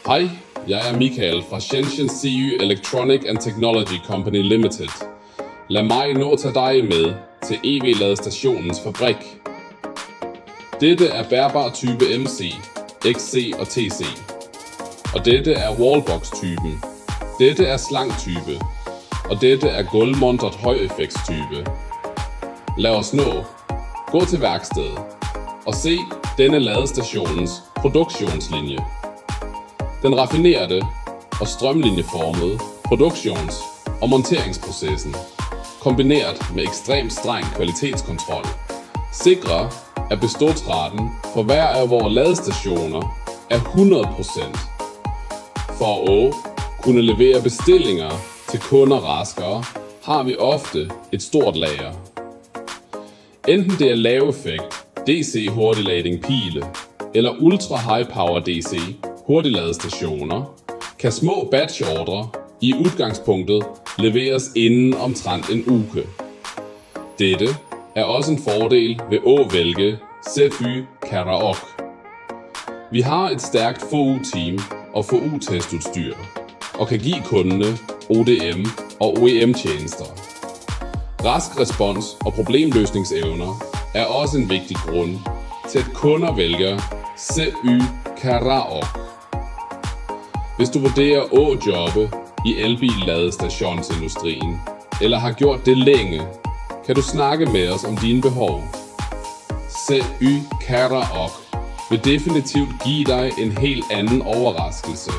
Hej, jeg er Michael fra Shenzhen CY Electronic and Technology Company Limited. Lad mig nå tage dig med til EV-ladestationens fabrik. Dette er bærbar type MC, XC og TC. Og dette er wallbox-typen. Dette er slang-type. Og dette er gulvmontret højeffektstype. Lad os nå. Gå til værkstedet og se denne ladestationens produktionslinje. Den raffinerede og strømlinjeformede produktions- og monteringsprocessen, kombineret med ekstremt streng kvalitetskontrol, sikrer, at beståelsesraten for hver af vores ladestationer er 100%. For at kunne levere bestillinger til kunder raskere, har vi ofte et stort lager. Enten det er laveffekt DC hurtiglading pile eller ultra high power DC hurtigladestationer, kan små batchordre i udgangspunktet leveres inden omtrent en uge. Dette er også en fordel ved at vælge CFY Karaok. Vi har et stærkt FOU-team og FOU-testudstyr og kan give kundene ODM og OEM-tjenester. Rask respons og problemløsningsevner er også en vigtig grund til, at kunder vælger CFY Karaok. Hvis du vurderer at jobbe i elbil-ladestationsindustrien, eller har gjort det længe, kan du snakke med os om dine behov. CFY Karaok vil definitivt give dig en helt anden overraskelse.